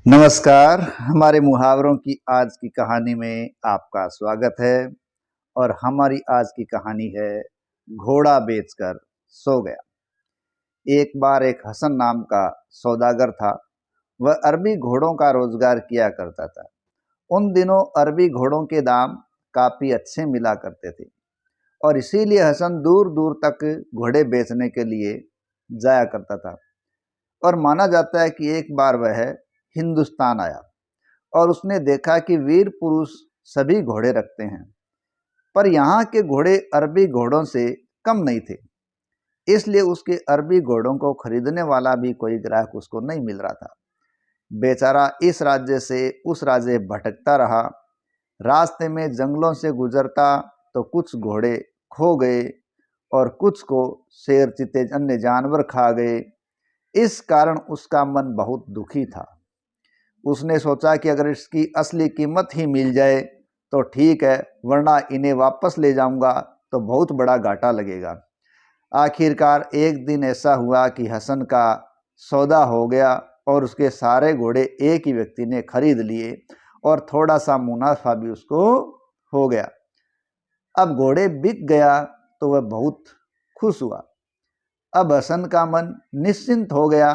नमस्कार। हमारे मुहावरों की आज की कहानी में आपका स्वागत है। और हमारी आज की कहानी है घोड़ा बेचकर सो गया। एक बार एक हसन नाम का सौदागर था। वह अरबी घोड़ों का रोजगार किया करता था। उन दिनों अरबी घोड़ों के दाम काफ़ी अच्छे मिला करते थे और इसीलिए हसन दूर दूर तक घोड़े बेचने के लिए जाया करता था। और माना जाता है कि एक बार वह हिंदुस्तान आया और उसने देखा कि वीर पुरुष सभी घोड़े रखते हैं, पर यहाँ के घोड़े अरबी घोड़ों से कम नहीं थे। इसलिए उसके अरबी घोड़ों को खरीदने वाला भी कोई ग्राहक उसको नहीं मिल रहा था। बेचारा इस राज्य से उस राज्य भटकता रहा। रास्ते में जंगलों से गुजरता तो कुछ घोड़े खो गए और कुछ को शेर चीते अन्य जानवर खा गए। इस कारण उसका मन बहुत दुखी था। उसने सोचा कि अगर इसकी असली कीमत ही मिल जाए तो ठीक है, वरना इन्हें वापस ले जाऊंगा तो बहुत बड़ा घाटा लगेगा। आखिरकार एक दिन ऐसा हुआ कि हसन का सौदा हो गया और उसके सारे घोड़े एक ही व्यक्ति ने खरीद लिए और थोड़ा सा मुनाफा भी उसको हो गया। अब घोड़े बिक गया तो वह बहुत खुश हुआ। अब हसन का मन निश्चिंत हो गया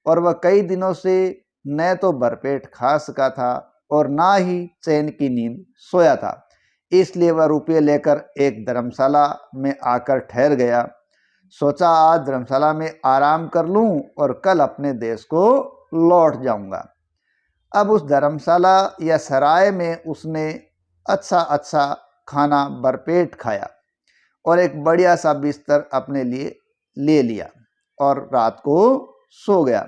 और वह कई दिनों से न तो भरपेट खा सका था और ना ही चैन की नींद सोया था। इसलिए वह रुपये लेकर एक धर्मशाला में आकर ठहर गया। सोचा आज धर्मशाला में आराम कर लूं और कल अपने देश को लौट जाऊंगा। अब उस धर्मशाला या सराय में उसने अच्छा अच्छा खाना भरपेट खाया और एक बढ़िया सा बिस्तर अपने लिए ले लिया और रात को सो गया।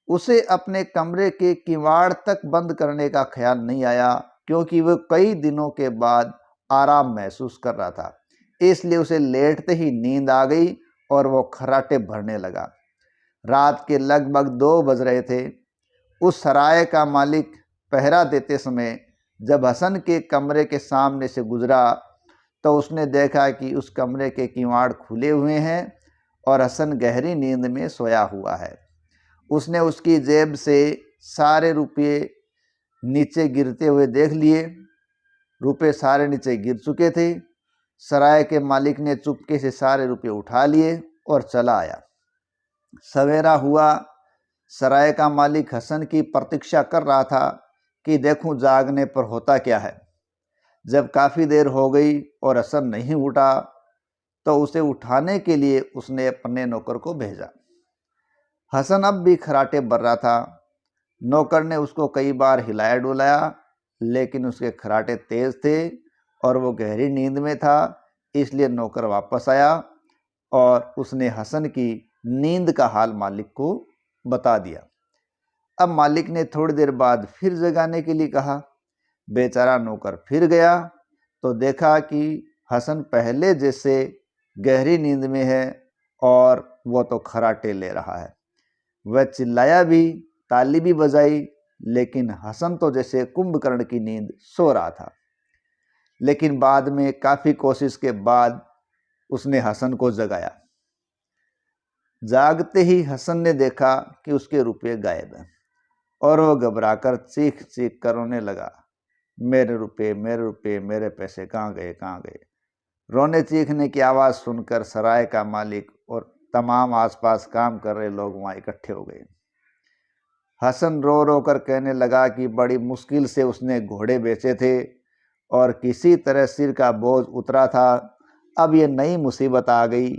उसे अपने कमरे के किवाड़ तक बंद करने का ख्याल नहीं आया, क्योंकि वह कई दिनों के बाद आराम महसूस कर रहा था। इसलिए उसे लेटते ही नींद आ गई और वो खर्राटे भरने लगा। रात के लगभग 2 बज रहे थे। उस सराय का मालिक पहरा देते समय जब हसन के कमरे के सामने से गुजरा तो उसने देखा कि उस कमरे के किवाड़ खुले हुए हैं और हसन गहरी नींद में सोया हुआ है। उसने उसकी जेब से सारे रुपये नीचे गिरते हुए देख लिए। रुपये सारे नीचे गिर चुके थे। सराय के मालिक ने चुपके से सारे रुपये उठा लिए और चला आया। सवेरा हुआ। सराय का मालिक हसन की प्रतीक्षा कर रहा था कि देखूं जागने पर होता क्या है। जब काफ़ी देर हो गई और हसन नहीं उठा तो उसे उठाने के लिए उसने अपने नौकर को भेजा। हसन अब भी खर्राटे भर रहा था। नौकर ने उसको कई बार हिलाया डुलाया, लेकिन उसके खर्राटे तेज थे और वो गहरी नींद में था। इसलिए नौकर वापस आया और उसने हसन की नींद का हाल मालिक को बता दिया। अब मालिक ने थोड़ी देर बाद फिर जगाने के लिए कहा। बेचारा नौकर फिर गया तो देखा कि हसन पहले जैसे गहरी नींद में है और वो तो खर्राटे ले रहा है। वह चिल्लाया भी, ताली भी बजाई, लेकिन हसन तो जैसे कुंभकर्ण की नींद सो रहा था। लेकिन बाद में काफ़ी कोशिश के बाद उसने हसन को जगाया। जागते ही हसन ने देखा कि उसके रुपये गायब हैं और वह घबराकर चीख चीख कर रोने लगा। मेरे रुपये, मेरे रुपये, मेरे पैसे कहाँ गए, कहाँ गए। रोने चीखने की आवाज़ सुनकर सराय का मालिक और तमाम आसपास काम कर रहे लोग वहाँ इकट्ठे हो गए। हसन रो रो कर कहने लगा कि बड़ी मुश्किल से उसने घोड़े बेचे थे और किसी तरह सिर का बोझ उतरा था। अब ये नई मुसीबत आ गई।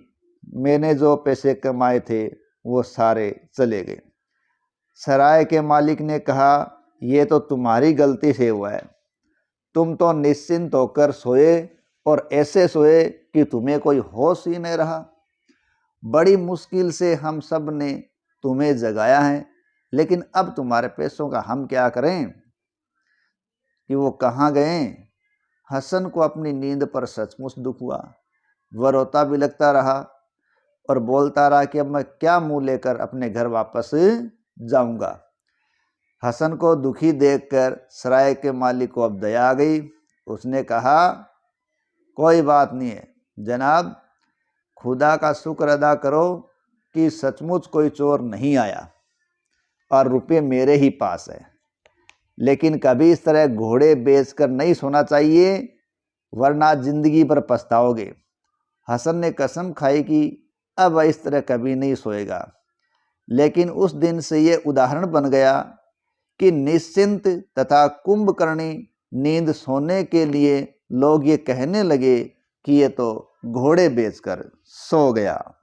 मैंने जो पैसे कमाए थे वो सारे चले गए। सराय के मालिक ने कहा, ये तो तुम्हारी गलती से हुआ है। तुम तो निश्चिंत होकर सोए और ऐसे सोए कि तुम्हें कोई होश ही नहीं रहा। बड़ी मुश्किल से हम सब ने तुम्हें जगाया है, लेकिन अब तुम्हारे पैसों का हम क्या करें कि वो कहाँ गए। हसन को अपनी नींद पर सचमुच दुख हुआ। वह रोता भी लगता रहा और बोलता रहा कि अब मैं क्या मुंह लेकर अपने घर वापस जाऊंगा। हसन को दुखी देखकर सराय के मालिक को अब दया आ गई। उसने कहा, कोई बात नहीं है जनाब, खुदा का शुक्र अदा करो कि सचमुच कोई चोर नहीं आया और रुपये मेरे ही पास है। लेकिन कभी इस तरह घोड़े बेचकर नहीं सोना चाहिए, वरना जिंदगी पर पछताओगे। हसन ने कसम खाई कि अब वह इस तरह कभी नहीं सोएगा। लेकिन उस दिन से ये उदाहरण बन गया कि निश्चिंत तथा कुंभकर्णी नींद सोने के लिए लोग ये कहने लगे कि ये तो घोड़े बेचकर सो गया।